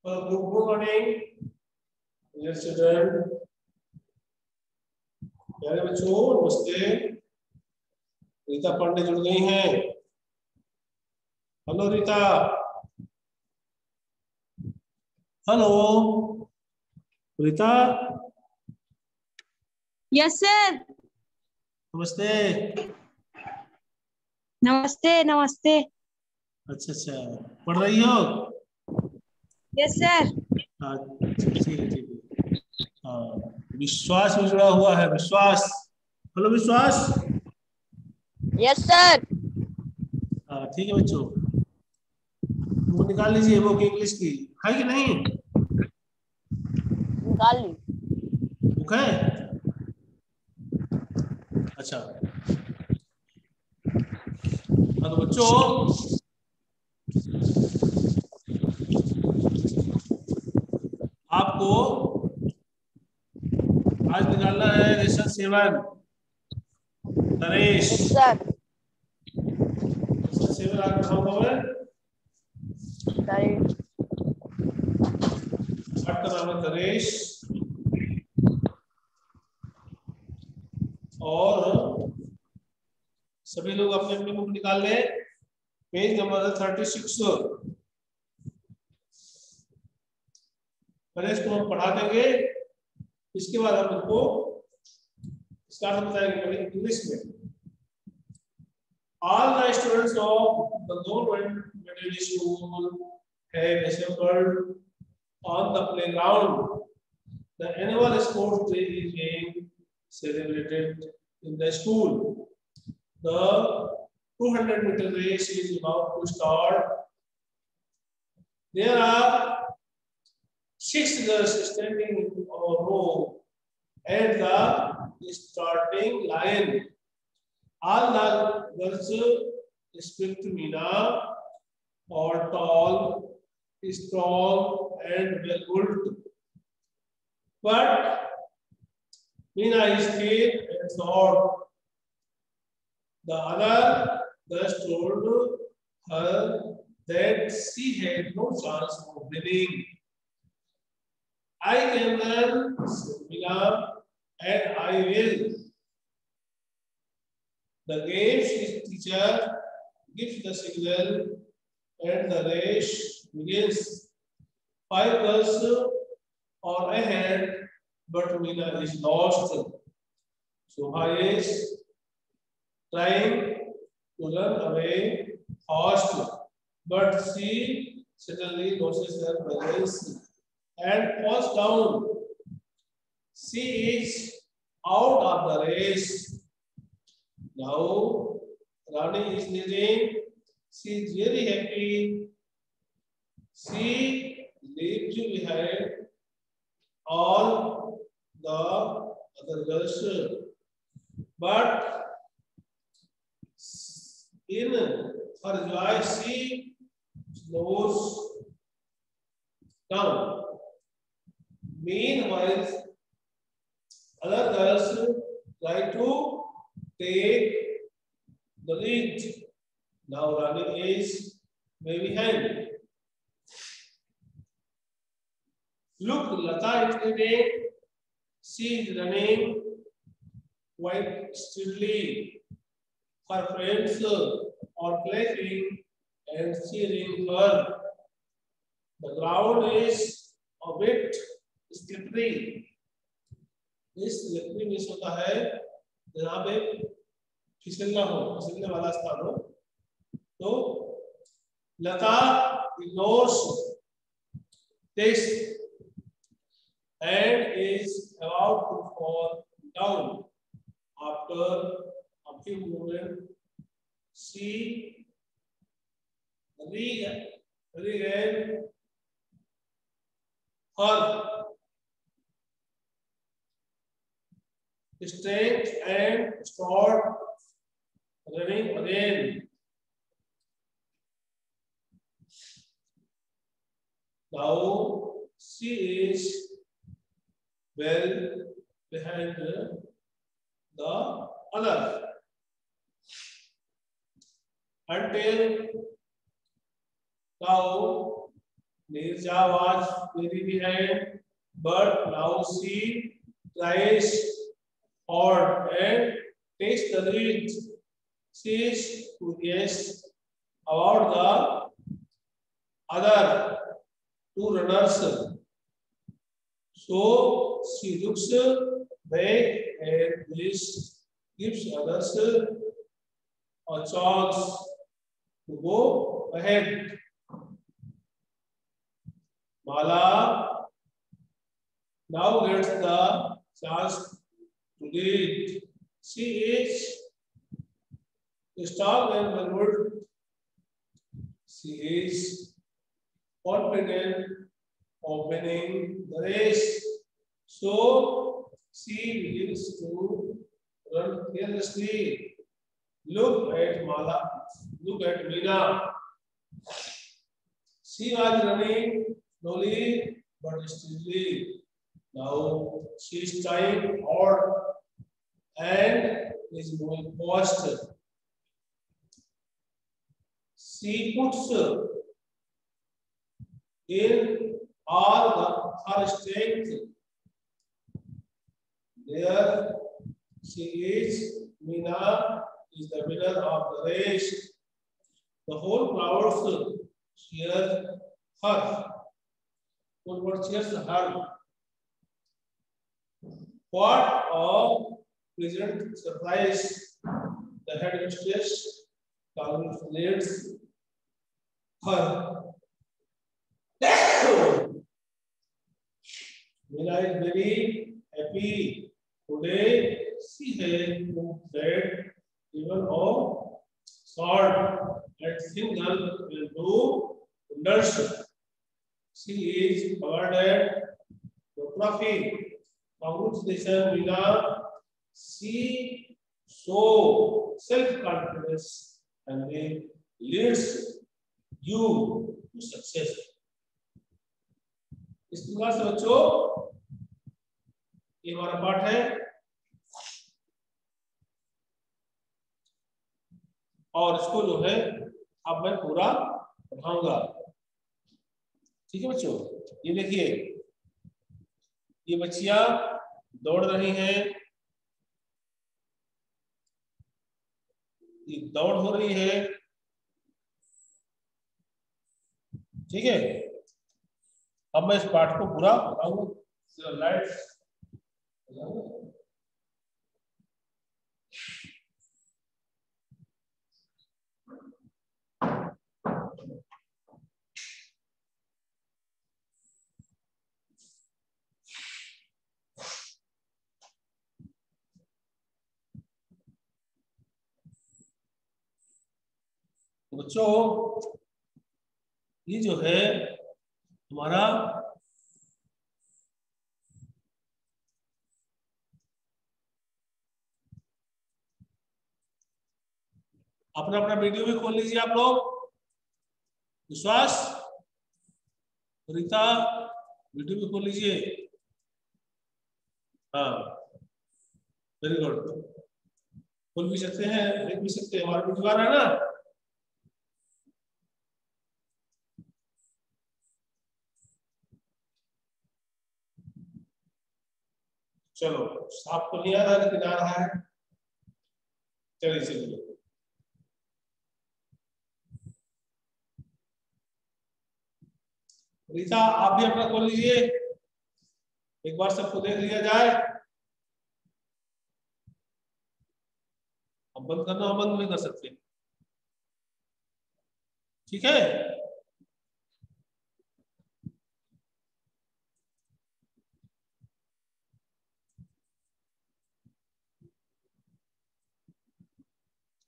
Good morning, dear children. प्यारे बच्चों नमस्ते। रीता पांडे जुड़ गई हैं। Hello Rita. Hello Rita. Yes sir. नमस्ते। नमस्ते नमस्ते। अच्छा अच्छा, पढ़ रही हो? Yes sir. अच्छा ठीक है ठीक है। हाँ, विश्वास भी जुड़ा हुआ है। विश्वास, हेलो विश्वास। Yes sir. हाँ ठीक है बच्चों, बुक निकाल लीजिए, बुक इंग्लिश की है कि नहीं? निकाल ली। बुक है? अच्छा हाँ तो बच्चों आपको आज निकालना है lesson 7 Naresh. Yes sir. Lesson 7 आज पढ़ाऊंगा मैं। पाठ का नाम है नरेश और सभी लोग अपने अपने बुक निकाल लें। Page number 36। नरेश को हम पढ़ा देंगे, इसके बाद हम उनको स्टार्ट बताएंगे पहले इंग्लिश में। All the students of the government middle school have assembled on the playground. The annual sports day is being celebrated in the school. The 200-meter race is about to start. There are 6 girls standing in a row at the starting line. All the girls expect Meena or tall, strong, and well-built. But Meena is thin and short. The other girls told her that she had no chance of winning. I can run, said Meena, and I will. The game's teacher gives the signal and the race begins. 5 girls are ahead, but Meena is lost. Shobha is trying to run away fast, but she suddenly loses her balance and falls down. She is out of the race. Now Rani is leading. She is very happy. She leaves behind all the other girls. But in her joy, she slows down. Meanwhile, other girls try to take the lead. Now Rani is way behind. Look, Lata is leading. She is running quite steadily. Her friends are clapping and cheering her. The ground is a bit slippery. इस slippery में होता है जहाँ पे फिसलना हो, फिसलने वाला स्थान हो। तो लता ignores this and is about to fall down. After a few moments, she regained her strength and started running again. Now she is well behind the other until now Nirja was very behind, but now she tries hard and takes the lead. She is curious about the other two runners. So she looks back and this gives others a chance to go ahead. Mala now gets the chance to lead. She is strong and well-wood. She is confident of winning the race. So she begins to run carelessly. Look at Mala. Look at Meena. She was running slowly but steadily. Now she is trying hard and is moving fast. She puts in all her strength. There she is. Meena is the winner of the race. The whole crowd cheers her. Whole world cheers her. What a pleasant surprise! The headmistress congratulates her. Meena is very happy. Today she has proved that even a sword and single will do wonders. She is awarded the trophy. Congratulations, Meena. She show self-confidence and leads you to success. इस प्रकार से बच्चों ये हमारा पाठ है और इसको जो है अब मैं पूरा पढ़ाऊंगा। ठीक है बच्चों, ये देखिए ये बच्चियां दौड़ रही हैं, ये दौड़ हो रही है। ठीक है, अब मैं इस पाठ को पूरा पढ़ाऊंगा। लाइट बच्चों ये जो है हमारा अपना अपना वीडियो भी खोल लीजिए आप लोग। विश्वास, रीता वीडियो भी खोल लीजिए। हाँ वेरी गुड, खोल भी सकते हैं, देख भी सकते हैं, हमारा वीडियो आ रहा है ना। चलो साफ तो नहीं आ रहा लेकिन आ रहा है। चलिए चलिए रीता आप भी अपना खोल लीजिए, एक बार सबको देख लिया जाए। अब बंद करना हो बंद भी कर सकते हैं। ठीक है,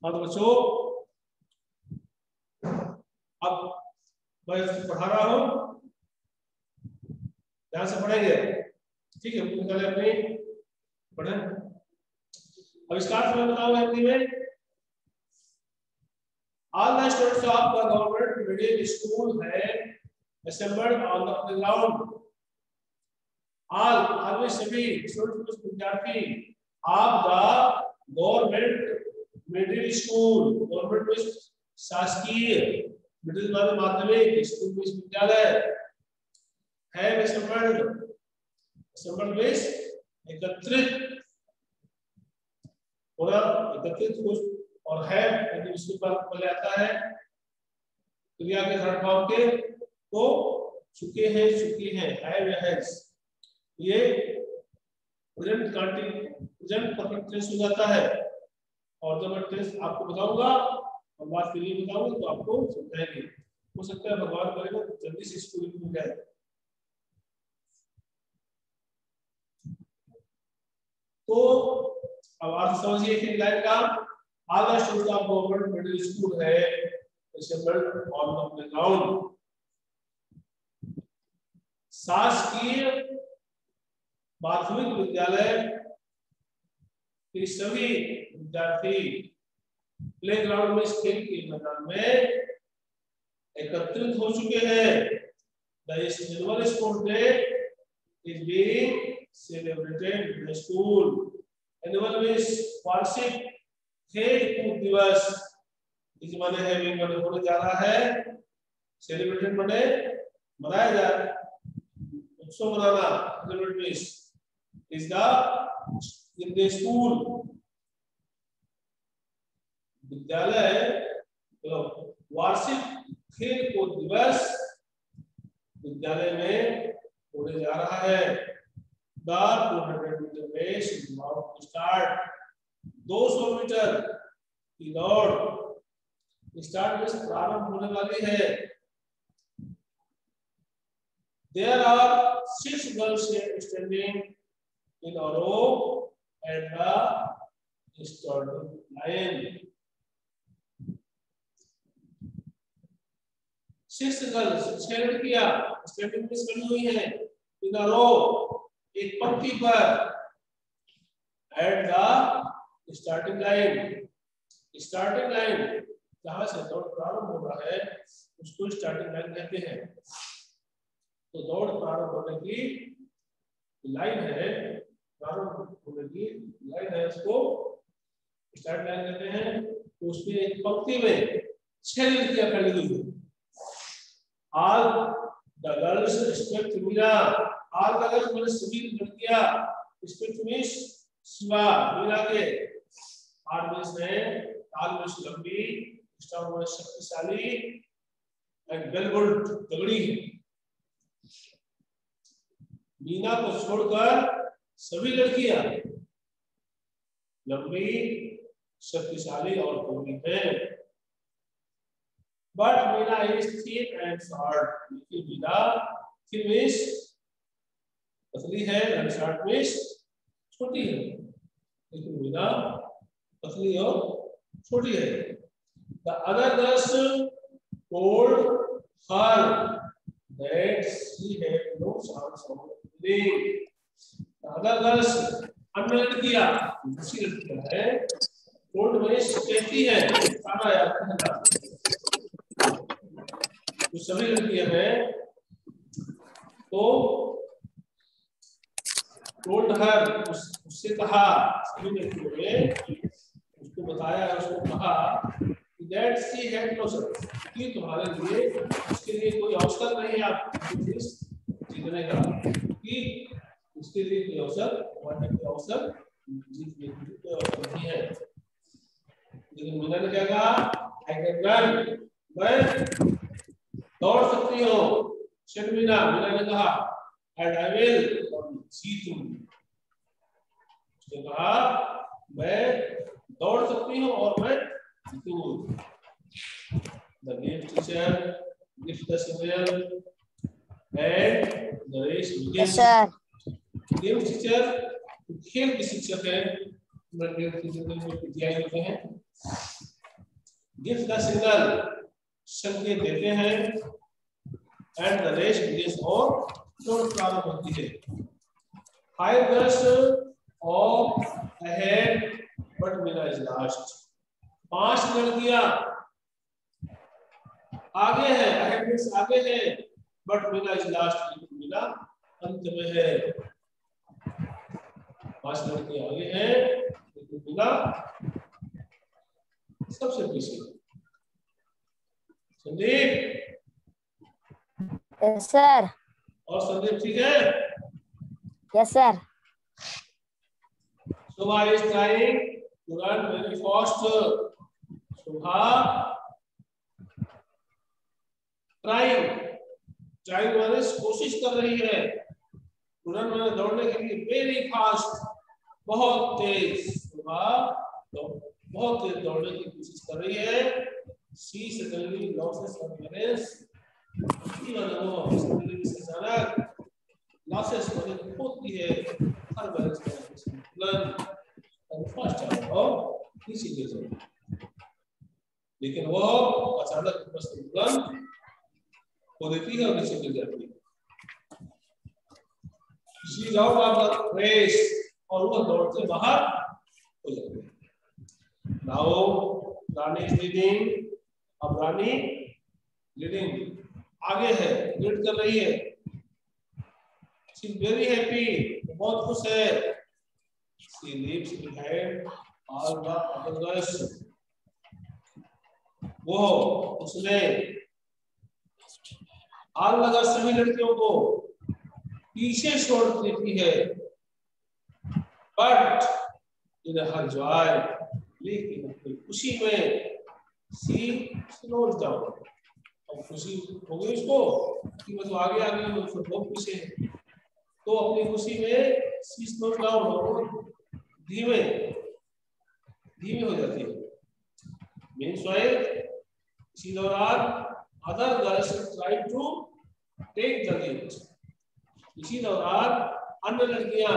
हाँ तो बच्चों अब मैं पढ़ा रहा हूं, ध्यान से पढ़ेंगे। ठीक है, निकाले अपनी पढ़े। अब स्टार्ट में बताओ हिंदी में। All the students of the government middle school have assembled on the playground. All सभी स्टूडेंट्स विद्यार्थी of the government middle school, government में शासकीय, मिडिल माने माध्यमिक, स्कूल में विद्यालय, हैव assembled, assembled means एकत्रित होना, एकत्रित हो, और हैव यदि उसके बाद पहले आता है क्रिया के थर्ड फॉर्म के तो चुके हैं, चुकी हैं, हैव या हैज, ये प्रेजेंट प्रेजेंट परफेक्ट टेंस हो जाता है। और जब मैं टेंस आपको बताऊंगा और बात के लिए बताऊंगा तो आपको समझाएंगे। हो सकता है भगवान करेगा जल्दी से स्कूल मिल जाए। तो अब आप समझिए कि लाइन का आधा student of government middle school है assembled on the playground। शासकीय माध्यमिक विद्यालय के सभी विद्यार्थी प्लेग्राउंड में, खेल के मैदान में एकत्रित हो चुके हैं। The annual sport day is being celebrated in the school। Annual means वार्षिक खेल कूद दिवस, इस माने है माने होने जा रहा है, सेलिब्रेटेड माने मनाया जा रहा है, उत्सव मनाना, celebrate means is the in the school। विद्यालय वार्षिक खेल कूद दिवस विद्यालय में होने जा रहा है। The 200 meter race is about to start। 200 metre की दौड़ स्टार्ट में प्रारंभ होने वाली है। There are 6 girls standing in a row at the starting line। 6 girls, 6 लड़कियां स्टैंडिंग में खड़ी हुई हैं in a row, एक पंक्ति पर at the starting line। Starting line जहां से दौड़ प्रारंभ हो रहा है उसको स्टार्टिंग लाइन कहते हैं। तो दौड़ प्रारंभ होने की लाइन है, प्रारंभ होने की लाइन है, उसको स्टार्ट लाइन कहते हैं। तो उसमें एक पंक्ति में 6 लड़कियां खड़ी हुई हैं। All the girls expect Meera, all the girls मतलब सभी लड़कियां, expect means शिवा, मीरा के, आर मींस है, ताल मींस लंबी, स्ट्रांग मींस शक्तिशाली, एंड वेल बुल्ड तगड़ी है। मीना को छोड़कर सभी लड़कियां लंबी, शक्तिशाली और तगड़ी हैं। But Meena is thin and short। लेकिन मीना thin means पतली है and short means छोटी है। लेकिन मीना पतली और छोटी है। The other girls told her that she had no chance of winning। The other girls, अन्य लड़कियां, दूसरी लड़कियां है, told means कहती है, सारा याद रखना। जो सभी लड़कियां हैं तो told her, उससे कहा, सभी लड़कियों ने उसको बताया, उसको कहा that she had no chance, कि तुम्हारे लिए उसके लिए कोई अवसर नहीं है आप जीतने का, कि उसके लिए कोई अवसर, हमारे लिए अवसर जीतने की कोई अवसर नहीं है। लेकिन मीना ने क्या कहा, I can run, मैं दौड़ सकती हूँ। said मीना, मीना ने कहा and I will, और जीतूंगी। उसने कहा मैं दौड़ सकती हूँ और मैं जीतूंगी। The game teacher gives the signal and the race begins। Yes, sir। Game teacher खेल के शिक्षक है, गेम टीचर को दिया जाते हैं। गिव द सिग्नल, संकेत देते हैं, एंड द रेस बिगिंस, और दौड़ प्रारंभ होती है। 5 girls are ahead but Meena is last। 5 लड़कियां आगे है, ahead means आगे है, but Meena is last, Meena अंत में है। 5 लड़कियां आगे हैं लेकिन मीना सबसे पीछे। संदीप। Yes, sir। और संदीप ठीक है? Yes sir. Shubha is trying to run very fast. Shubha trying माने कोशिश कर रही है, रन माने दौड़ने के लिए, वेरी फास्ट बहुत तेज। शुभा बहुत तेज दौड़ने की कोशिश कर रही है। See suddenly losses of balance, अचानक लॉसेस होने होती है हर बैलेंस प्लान और फर्स्ट और नीचे गिर जाती, लेकिन वो अचानक बस प्लान वो देती है और नीचे गिर जाती है। She is out of the race और वो दौड़ से बाहर हो जाती है। Now रानी is leading, अब रानी लीडिंग आगे है, लीड कर रही है। She is very happy, बहुत खुश है। She leaves behind all the other girls, वो उसने आग लगा सभी लड़कियों को पीछे छोड़ देती है। बट इन हर जॉय, लेकिन अपनी खुशी में सी स्लोज डाउन, अब खुशी हो गई उसको कि मैं तो आगे आ गई हूँ, तो बहुत खुश है, तो अपनी खुशी में सी स्लोज डाउन और धीमे धीमे हो जाती है। मीन्स वाइज इसी दौरान other girls try to take the lead, इसी दौरान अन्य लड़कियां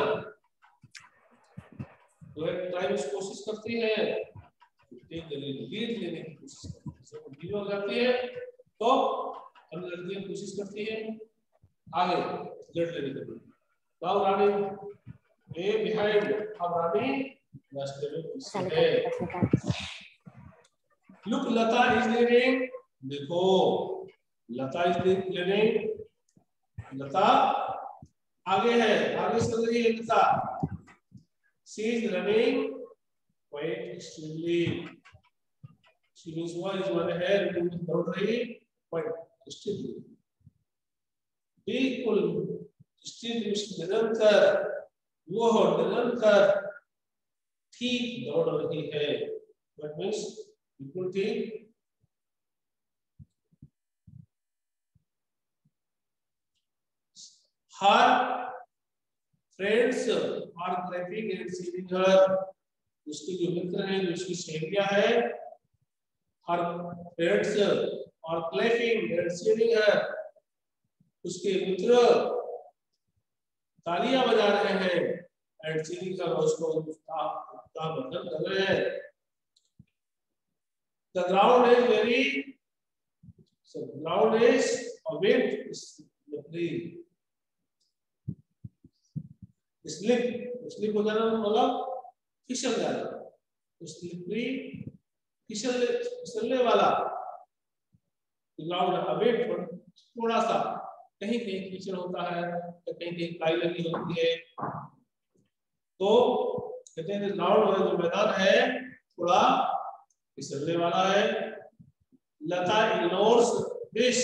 जो है टाइम कोशिश करती है लीड लेने की कोशिश करती है, हो जाती है तो अन्य लड़कियां कोशिश करती है आगे लीड लेने की। नाउ रानी ए बिहाइंड, अब रानी रास्ते में पीछे है। लुक लता इज लीडिंग, देखो लता इज लीडिंग, लता आगे है, आगे चल रही है लता। She is running quite extremely, she is one है दौड़ रही quite extremely, बिल्कुल निरंतर, वो निरंतर ठीक दौड़ रही है। What means बिल्कुल ठीक। Her friends are clapping and cheering her, उसके जो मित्र हैं, जो उसकी सहेलियां हैं, her friends are clapping and cheering her, उसके मित्र तालियां बजा रहे हैं and cheering her, उसको उत्साहवर्धन कर रहे हैं। The ground is very, so ground is a bit slippery, slip हो जाना मतलब फिसल जाना, स्लिपरी फिसलने वाला। ग्राउंड अबे थोड़ा सा कहीं कहीं कीचड़ होता है, तो कहीं कहीं काई लगी होती है, तो कहते हैं ग्राउंड जो मैदान है थोड़ा फिसलने वाला है। लता इग्नोर्स दिस,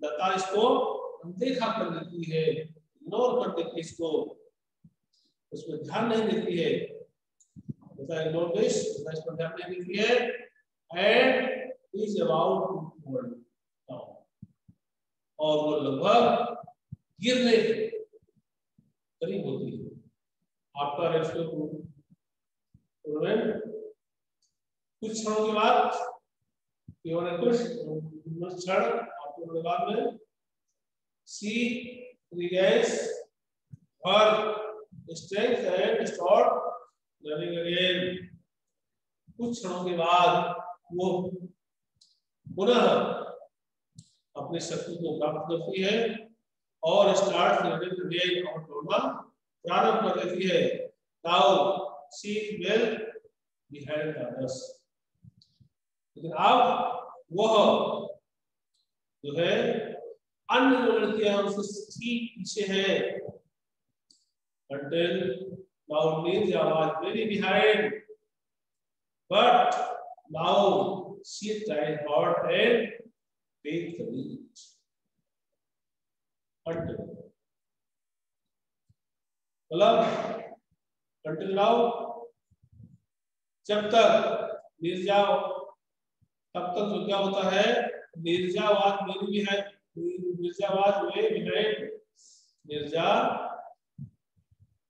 लता इसको अनदेखा कर देती है, इग्नोर कर देती है इसको, उसमें ध्यान नहीं देती है। इग्नोर दिस, इस पर ध्यान नहीं देती है and is about to fall down, और वो लगभग गिरने के करीब होती है। आफ्टर कुछ क्षणों के बाद, केवल कुछ क्षण के बाद में सी regains her strength and start running again, कुछ क्षणों के बाद वो पुनः अपनी शक्ति को प्राप्त करती है और स्टार्ट रनिंग अगेन, और दौड़ना प्रारंभ कर देती है। Now she is well behind the others, लेकिन अब वह जो है अन्य जो लड़कियां उससे ठीक पीछे है। Until now means I was very behind, but now she tried hard and take the lead. Until मतलब until now जब तक निर्जाव, तब तक जो क्या होता है, निर्जावाद में भी है, निर्जावाद में बिहाइंड, निर्जा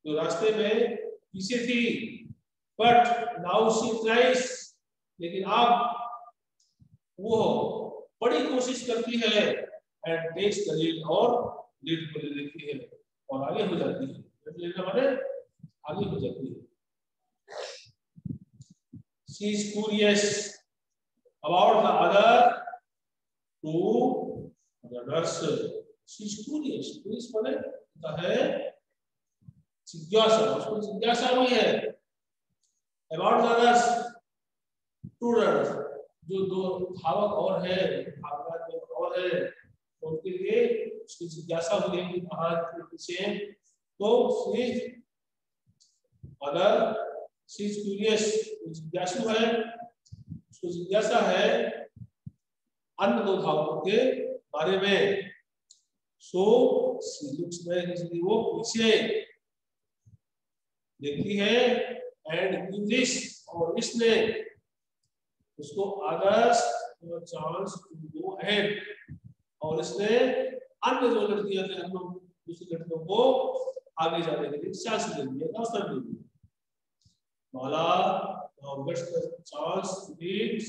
जो रास्ते में पीछे थी, बट नाउ शी ट्राइज, लेकिन अब वो बड़ी कोशिश करती है एंड टेक्स द लीड, और लीड को ले लेती है और आगे हो जाती है, लेना माने आगे हो जाती है। She is curious about the other two brothers. She is curious, curious माने है जिज्ञासा, उसको जिज्ञासा हुई है about the others two brothers, जो दो धावक और है, धावक और है, उनके लिए उसकी जिज्ञासा हुई है कि कहाँ के पीछे, तो शी इज क्यूरियस, जिज्ञासु है, उसको जिज्ञासा है अन्य दो धावकों के बारे में। सो शी लुक्स बैक, इसलिए वो पीछे देखती है, एंड इन दिस, और इसने उसको आदर्श चांस टू गो अहेड, और इसने अन्य जो लड़कियां थे, हम लोग दूसरी लड़कियों को आगे जाने के लिए चांस दे दिया, अवसर दे दिया। माला gets the chance to lead,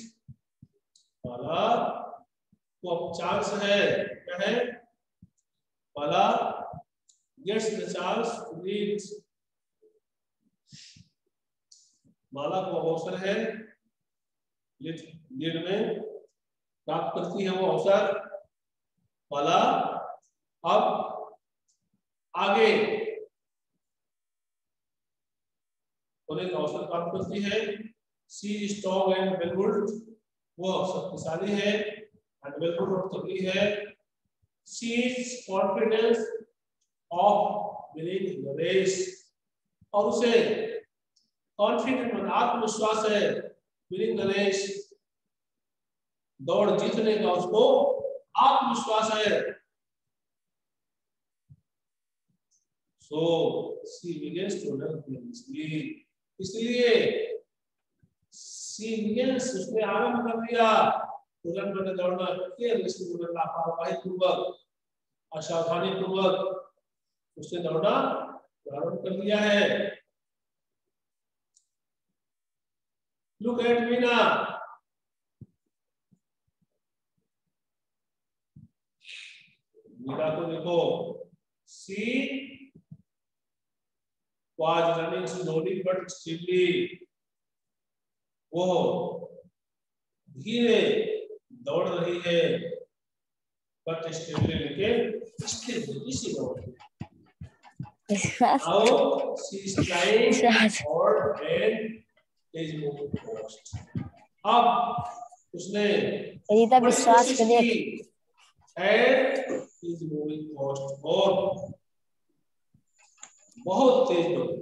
माला को अब चांस है, क्या है, माला gets the chance to lead, माला को अवसर है लीड में, प्राप्त करती है वो अवसर। माला अब आगे होने का अवसर प्राप्त करती है। सी स्ट्रॉन्ग एंड वेलबुल्ड, वो शक्तिशाली है, एंड वेलबुल्ड और तगड़ी है। She is confidence of winning the race, और उसे कॉन्फिडेंट और आत्मविश्वास है विनिंग द रेस, दौड़ जीतने का उसको आत्मविश्वास है। सो सी बिगिंस टू लर्न, इसलिए सी बिगिंस, उसने आरंभ कर दिया तुरंत मैंने दौड़ना, लापरवाही पूर्वक, असावधानी पूर्वक उसने दौड़ना प्रारंभ कर दिया है। लुक एट मीना, मीना को देखो। सी was running slowly but steadily, वो धीरे दौड़ रही है, but steadily, लेकिन स्थिर दौड़ रही है। Now she is trying hard and is moving fast, अब उसने विश्वास की and is moving fast, और बहुत तेज दौड़।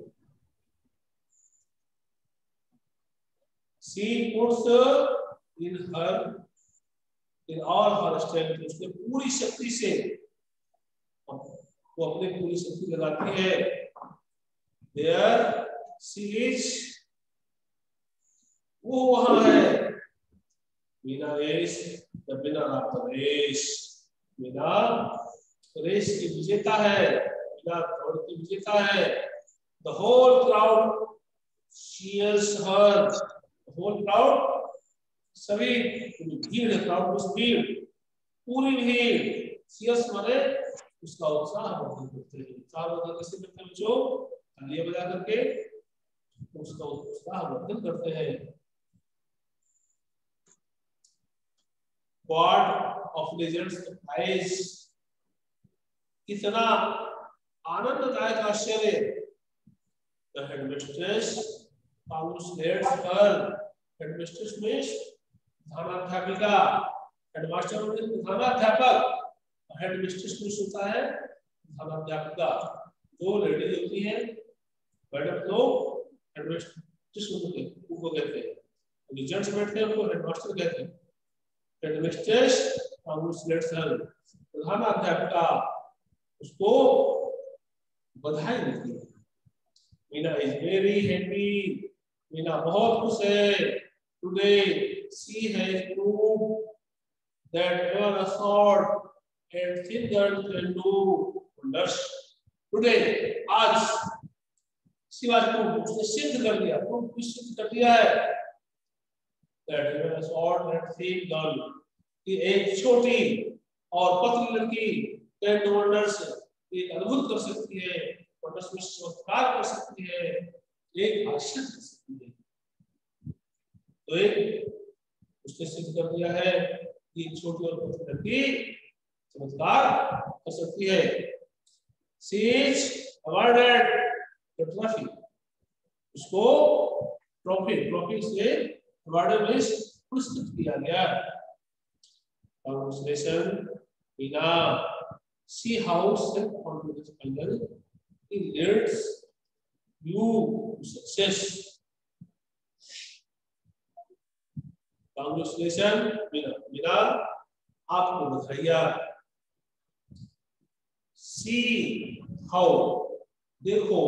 She puts in all her strength, उसने पूरी शक्ति से, वो अपनी पूरी शक्ति लगाती है। There she is, वो वहां है। Meena is the winner of the race, Meena race की विजेता है, मीना दौड़ की विजेता है। The whole crowd cheers her, the whole crowd, सभी भीड़ है, क्राउड में भीड़, पूरी भीड़, cheers माने उसका उत्साह वर्धन करते हैं। उत्साह वर्धन कैसे करते हैं बच्चों? तालियां बजा करके उसका उत्साह वर्धन करते हैं। God of Legends प्राइज, कितना आनंददायक आश्चर्य। The headmistress congratulates her, headmistress means प्रधानाध्यापिका, हेडमास्टर मतलब प्रधानाध्यापक, हेडमिस्ट्रेस मीन्स होता है प्रधानाध्यापिका। दो लेडी होती हैं मैडम, तो हेडमिस्ट्रेस उनको कहते हैं, जो जेंट्स बैठते हैं उनको हेडमास्टर कहते हैं। हेडमिस्ट्रेस कांग्रेचुलेट्स हर, प्रधानाध्यापिका उसको बधाई देती है। Meena is very happy, Meena बहुत खुश है। Today she has proved that even a short and thin girl can do wonders. Today आज शिवाजी को उसने सिद्ध कर दिया, तो सिद्ध कर दिया है that even a short and thin girl, कि एक छोटी और पतली लड़की can do wonders, एक अद्भुत कर सकती है, वंडर्स में चमत्कार कर सकती है, एक आश्चर्य कर सकती है। तो एक उसने सिद्ध कर दिया है कि छोटी और पतली लड़की चमत्कार कर सकती है। She is awarded the trophy, उसको ट्रॉफी से अवार्ड में पुरस्कृत किया गया। Congratulations, Meena. See how self-confidence panel leads you to success. Congratulations, Meena. आपको बधाइयाँ। See how, देखो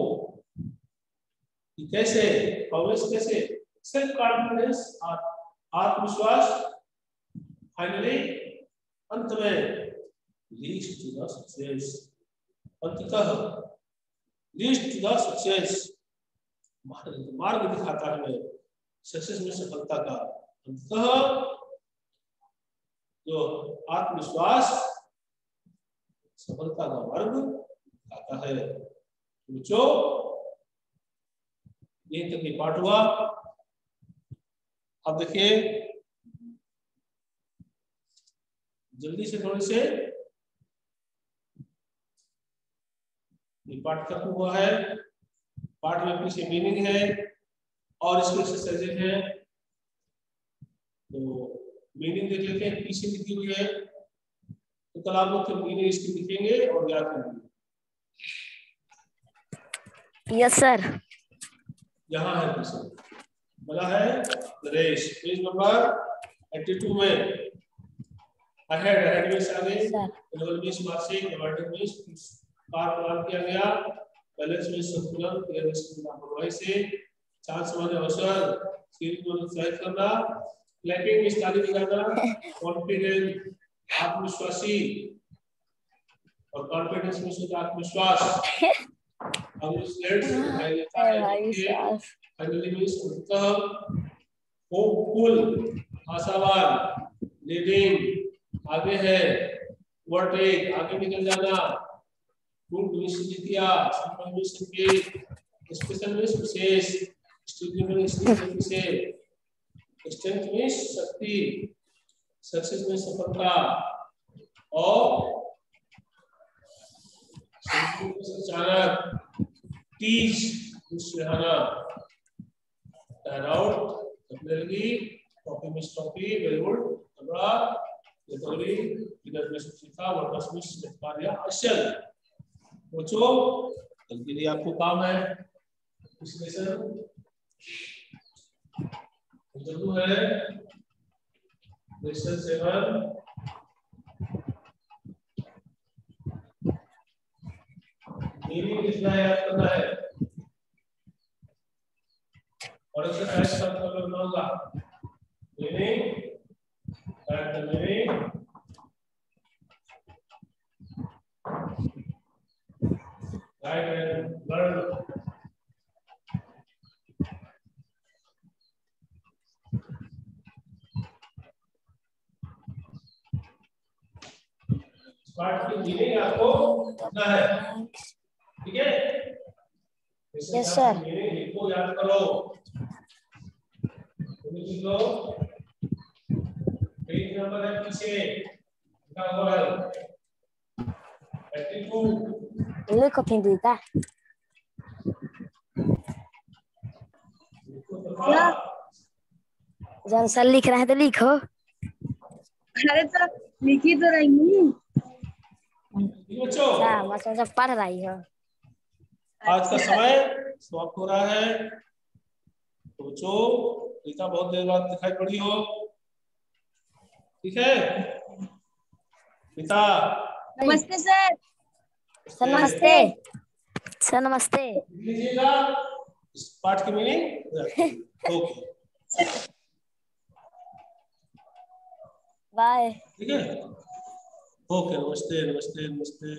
कि कैसे, कैसे सेल्फ कॉन्फिडेंस, आत्मविश्वास फाइनली अंत में लीड्स टू द सक्सेस, अंततः लीड्स टू द सक्सेस, मार्ग दिखाता है सक्सेस में, सफलता का। अंततः जो आत्मविश्वास सफलता का मार्ग दिखाता है। बच्चों ये तक ये पाठ हुआ। अब देखिए जल्दी से थोड़े से, ये पाठ खत्म हुआ है। पाठ में पीछे मीनिंग है और इसके एक्सरसाइजेज है, तो मीनिंग देख लेते हैं। पीछे लिखी हुई है तो कल आप लोग मीनिंग इसकी लिखेंगे और याद करेंगे। Yes sir. यहाँ है पीछे बोला है नरेश, पेज नंबर 82 में। अहेड में आगे लेवल में वार्षिक डिवाइडेड में पार प्रदान किया गया। बैलेंस में संतुलन, क्लियरनेस की लापरवाही से, चांस समान अवसर, सीरीज को उत्साहित करना, क्लैपिंग में ताली बजाना, कॉन्फिडेंस आत्मविश्वासी, और कॉन्फिडेंस में शुद्ध आत्मविश्वास। अब स्लाइड्स दिखाई देता है फाइनली में अंततः होपफुल, आशावान, लीडिंग आगे है, ओवरटेक आगे निकल जाना, गुड में सिद्धिया, संपन्न में संकेत, स्पेशल में विशेष, स्ट्रेंथ में विशेष, स्ट्रेंथ में शक्ति, सक्सेस में सफलता, और संचालक, टीच सुहाना, आउट डेफिनेटली कॉपी में स्टॉपी, वेरी गुड, अगला रिकवरी, इधर में सुचिता, वर्कर्स में चमत्कार या आश्चर्य। बच्चों कल के लिए आपको काम है विश्लेषण जरूर है, लेसन 7 मीनिंग कितना याद करना है और एक्सरसाइज करना होगा। Meaning right and learn. Part की मीनिंग आपको पता है, ठीक है? Yes sir. मीनिंग इसको याद करो। लिख लो, पेज नंबर है पीछे लिखा हुआ है 32। लिखो फिंदीता। जब सर लिख रहे हैं तो लिखो। अरे तो लिखी तो रही हूँ। अच्छा बच्चों सब पढ़ रही हो। आज का समय समाप्त हो रहा है। तो बच्चों रीता बहुत देर बाद दिखाई पड़ी हो, ठीक है? रीता नमस्ते सर। सर नमस्ते। सर नमस्ते। लीजिएगा। इस पाठ की मीनिंग ओके बाय। ठीक है ओके नमस्ते नमस्ते नमस्ते।